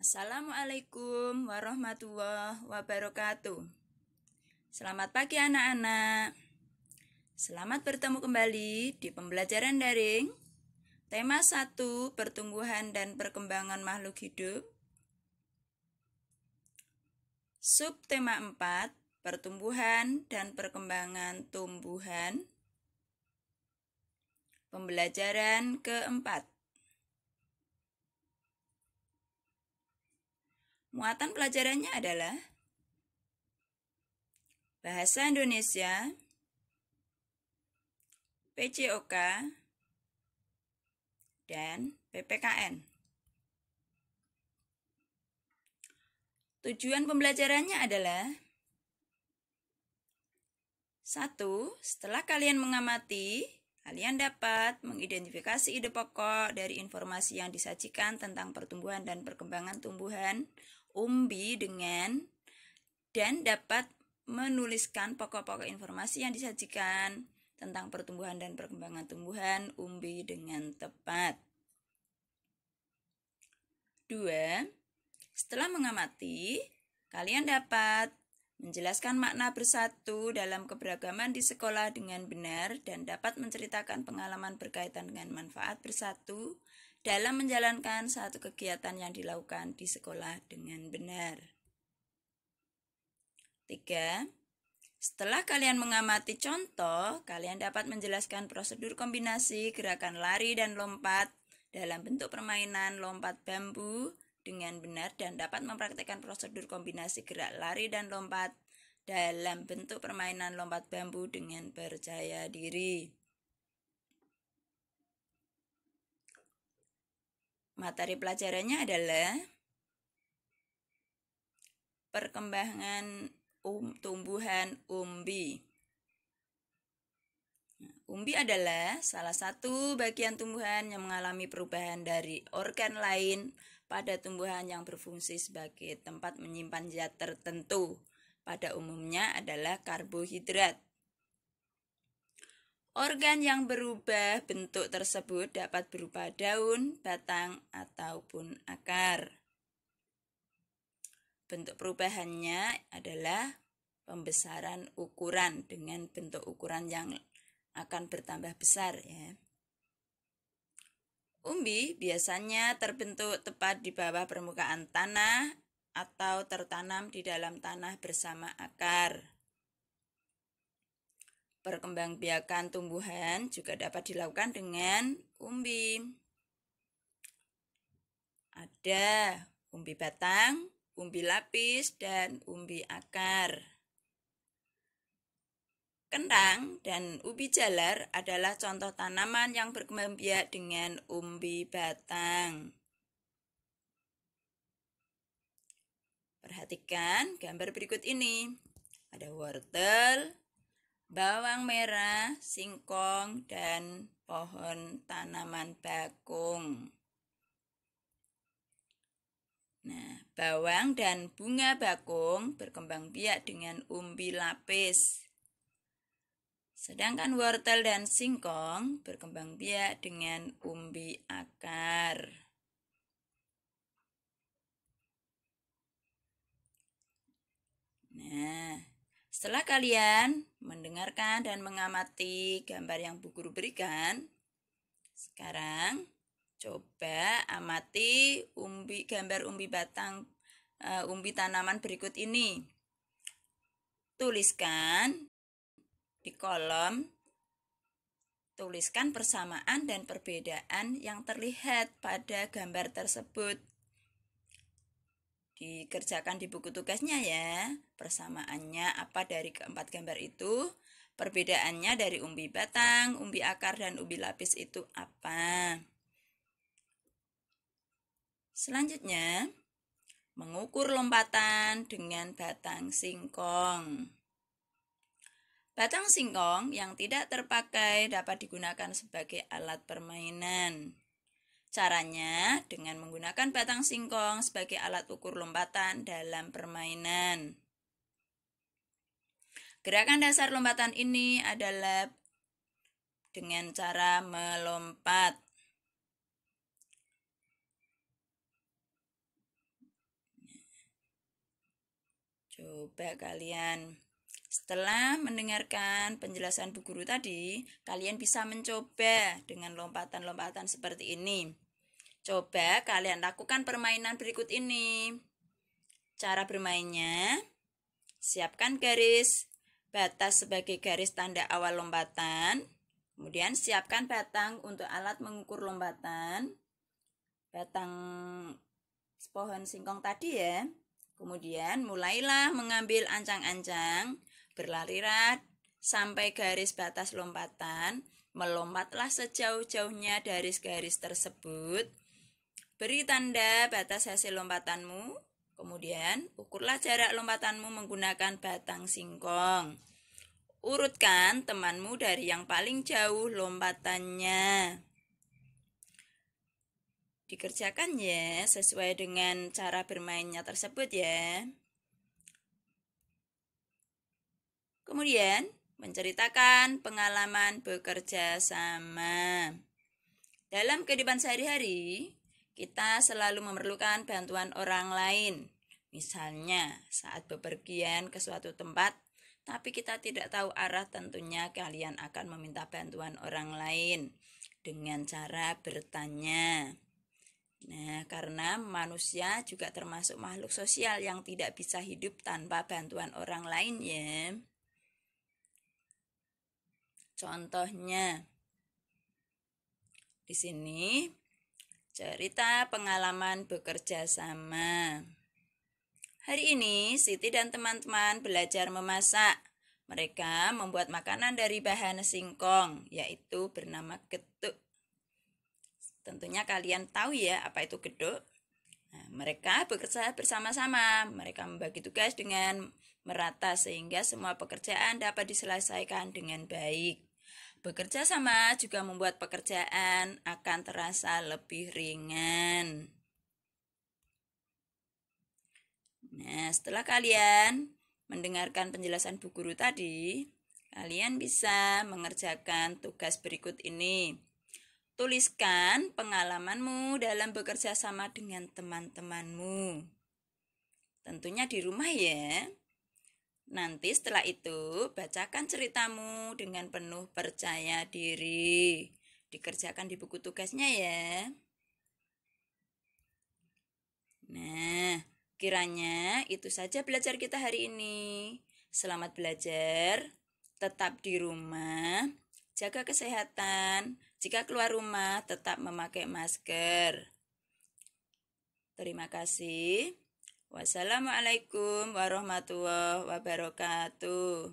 Assalamualaikum warahmatullahi wabarakatuh. Selamat pagi anak-anak. Selamat bertemu kembali di pembelajaran daring. Tema 1, pertumbuhan dan perkembangan makhluk hidup. Subtema 4, pertumbuhan dan perkembangan tumbuhan. Pembelajaran keempat. Muatan pelajarannya adalah Bahasa Indonesia, PJOK, dan PPKN. Tujuan pembelajarannya adalah 1. Setelah kalian mengamati, kalian dapat mengidentifikasi ide pokok dari informasi yang disajikan tentang pertumbuhan dan perkembangan tumbuhan umbi dan dapat menuliskan pokok-pokok informasi yang disajikan tentang pertumbuhan dan perkembangan tumbuhan umbi dengan tepat. 2. Setelah mengamati, kalian dapat menjelaskan makna bersatu dalam keberagaman di sekolah dengan benar dan dapat menceritakan pengalaman berkaitan dengan manfaat bersatu dalam menjalankan satu kegiatan yang dilakukan di sekolah dengan benar. 3. Setelah kalian mengamati contoh, kalian dapat menjelaskan prosedur kombinasi gerakan lari dan lompat dalam bentuk permainan lompat bambu dengan benar dan dapat mempraktikkan prosedur kombinasi gerak lari dan lompat dalam bentuk permainan lompat bambu dengan percaya diri. Materi pelajarannya adalah perkembangan tumbuhan umbi. Umbi adalah salah satu bagian tumbuhan yang mengalami perubahan dari organ lain pada tumbuhan yang berfungsi sebagai tempat menyimpan zat tertentu. Pada umumnya adalah karbohidrat. Organ yang berubah bentuk tersebut dapat berupa daun, batang, ataupun akar. Bentuk perubahannya adalah pembesaran ukuran dengan bentuk ukuran yang akan bertambah besar ya. Umbi biasanya terbentuk tepat di bawah permukaan tanah atau tertanam di dalam tanah bersama akar. Perkembangbiakan tumbuhan juga dapat dilakukan dengan umbi. Ada umbi batang, umbi lapis, dan umbi akar. Kentang dan ubi jalar adalah contoh tanaman yang berkembang biak dengan umbi batang. Perhatikan gambar berikut ini. Ada wortel, bawang merah, singkong, dan pohon tanaman bakung. Nah, bawang dan bunga bakung berkembang biak dengan umbi lapis. Sedangkan wortel dan singkong berkembang biak dengan umbi akar. Nah, setelah kalian mendengarkan dan mengamati gambar yang Bu Guru berikan, sekarang coba amati gambar umbi batang umbi tanaman berikut ini. Di kolom tuliskan persamaan dan perbedaan yang terlihat pada gambar tersebut. Dikerjakan di buku tugasnya ya. Persamaannya apa dari keempat gambar itu? Perbedaannya dari umbi batang, umbi akar, dan umbi lapis itu apa? Selanjutnya, mengukur lompatan dengan batang singkong. Batang singkong yang tidak terpakai dapat digunakan sebagai alat permainan. Caranya dengan menggunakan batang singkong sebagai alat ukur lompatan dalam permainan. Gerakan dasar lompatan ini adalah dengan cara melompat. Coba kalian setelah mendengarkan penjelasan Bu Guru tadi, kalian bisa mencoba dengan lompatan-lompatan seperti ini. Coba kalian lakukan permainan berikut ini. Cara bermainnya, siapkan garis batas sebagai garis tanda awal lompatan. Kemudian siapkan batang untuk alat mengukur lompatan. Batang pohon singkong tadi ya. Kemudian mulailah mengambil ancang-ancang, berlarilah sampai garis batas lompatan, melompatlah sejauh-jauhnya dari garis tersebut. Beri tanda batas hasil lompatanmu, kemudian ukurlah jarak lompatanmu menggunakan batang singkong. Urutkan temanmu dari yang paling jauh lompatannya. Dikerjakan ya, sesuai dengan cara bermainnya tersebut ya. Kemudian, menceritakan pengalaman bekerja sama. Dalam kehidupan sehari-hari, kita selalu memerlukan bantuan orang lain. Misalnya, saat bepergian ke suatu tempat, tapi kita tidak tahu arah, tentunya kalian akan meminta bantuan orang lain dengan cara bertanya. Nah, karena manusia juga termasuk makhluk sosial yang tidak bisa hidup tanpa bantuan orang lain ya. Contohnya, di sini cerita pengalaman bekerja sama. Hari ini Siti dan teman-teman belajar memasak. Mereka membuat makanan dari bahan singkong, yaitu bernama getuk. Tentunya kalian tahu ya apa itu geduk. Nah, mereka bekerja bersama-sama. Mereka membagi tugas dengan merata sehingga semua pekerjaan dapat diselesaikan dengan baik. Bekerja sama juga membuat pekerjaan akan terasa lebih ringan. Nah, setelah kalian mendengarkan penjelasan Bu Guru tadi, kalian bisa mengerjakan tugas berikut ini. Tuliskan pengalamanmu dalam bekerja sama dengan teman-temanmu. Tentunya di rumah ya. Nanti setelah itu, bacakan ceritamu dengan penuh percaya diri. Dikerjakan di buku tugasnya ya. Nah, kiranya itu saja belajar kita hari ini. Selamat belajar, tetap di rumah, jaga kesehatan. Jika keluar rumah, tetap memakai masker. Terima kasih. Wassalamualaikum warahmatullahi wabarakatuh.